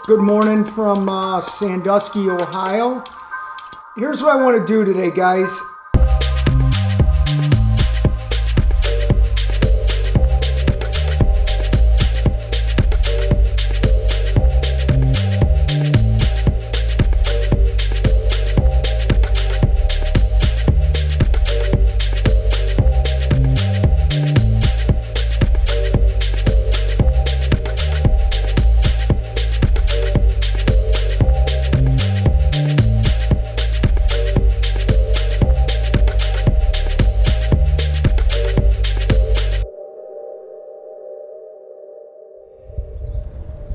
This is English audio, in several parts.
Good morning from Sandusky, Ohio. Here's what I want to do today, guys.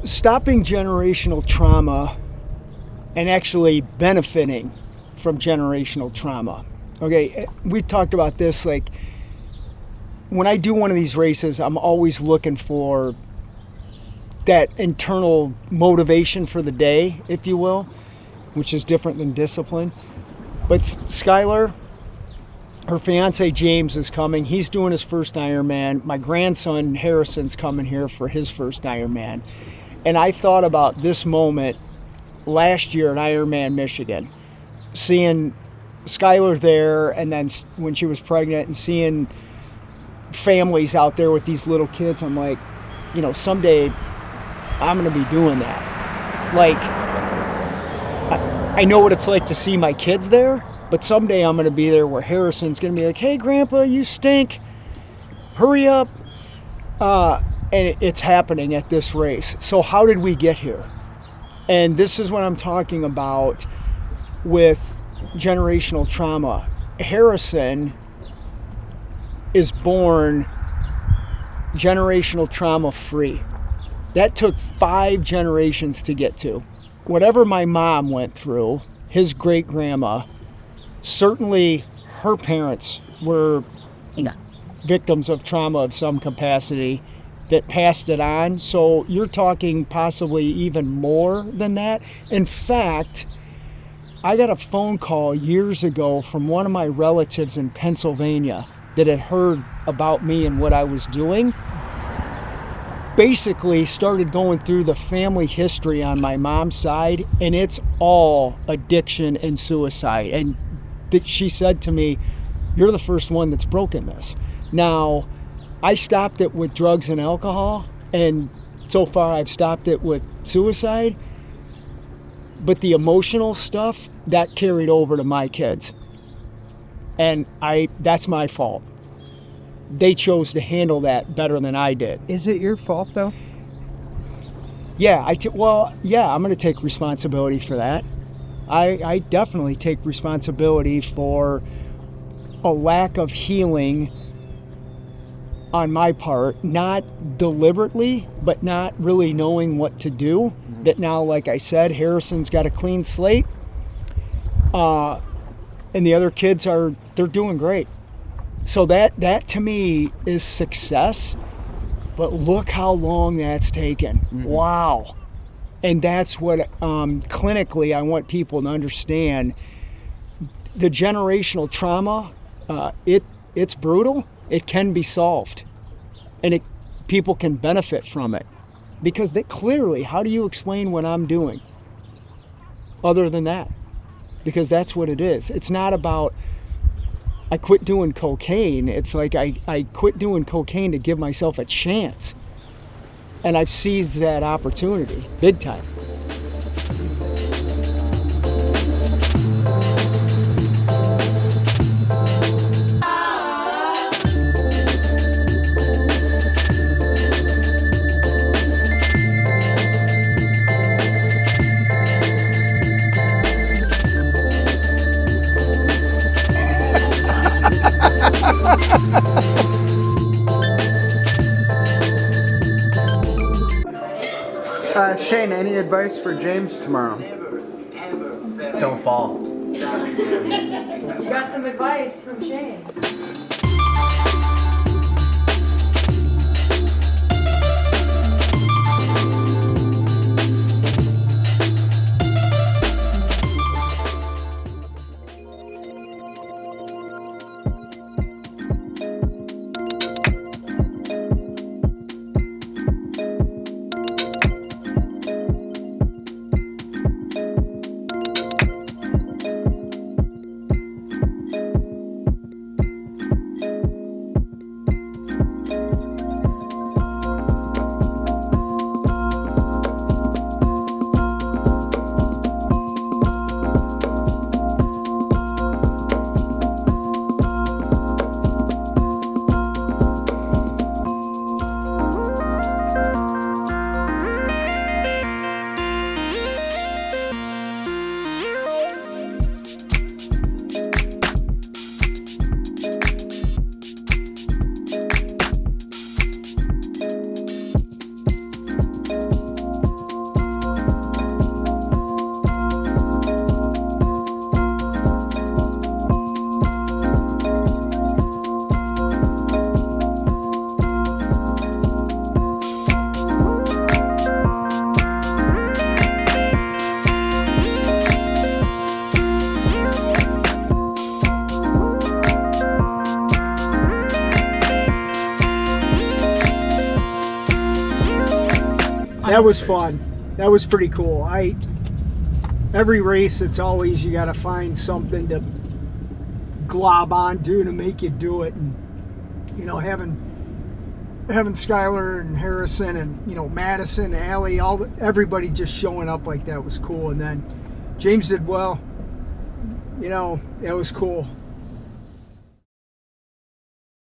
Stopping generational trauma and actually benefiting from generational trauma. Okay, we talked about this, like when I do one of these races, I'm always looking for that internal motivation for the day, if you will, which is different than discipline. But Skylar, her fiance James is coming. He's doing his first Ironman. My grandson Harrison's coming here for his first Ironman. And I thought about this moment last year at Ironman Michigan, seeing Skylar there, and then when she was pregnant and seeing families out there with these little kids. I'm like, you know, someday I'm going to be doing that. Like, I know what it's like to see my kids there, but someday I'm going to be there where Harrison's going to be like, hey, Grandpa, you stink. Hurry up. And it's happening at this race. So how did we get here? And this is what I'm talking about with generational trauma. Harrison is born generational trauma free. That took 5 generations to get to. Whatever my mom went through, his great grandma, certainly her parents were victims of trauma of some capacity that passed it on. So you're talking possibly even more than that. In fact, I got a phone call years ago from one of my relatives in Pennsylvania that had heard about me and what I was doing. Basically started going through the family history on my mom's side, and it's all addiction and suicide. And she said to me, you're the first one that's broken this. Now, I stopped it with drugs and alcohol, and so far I've stopped it with suicide. But the emotional stuff, that carried over to my kids. And that's my fault. They chose to handle that better than I did. Is it your fault, though? Yeah, I'm going to take responsibility for that. I definitely take responsibility for a lack of healing on my part, not deliberately, but not really knowing what to do. That now, like I said, Harrison's got a clean slate, and the other kids they're doing great. So that to me is success. But look how long that's taken. Mm-hmm. Wow. And that's what clinically I want people to understand. The generational trauma, it's brutal. It can be solved, and people can benefit from it, because clearly, how do you explain what I'm doing other than that? Because that's what it is. It's not about I quit doing cocaine. It's like I quit doing cocaine to give myself a chance, and I've seized that opportunity big time. Shane, any advice for James tomorrow? Don't fall. You got some advice from Shane. that was fun. That was pretty cool. Every race, it's always you got to find something to glob onto to make you do it, and having Skylar and Harrison and Madison, Allie, everybody just showing up like that was cool. And then James did well. It was cool.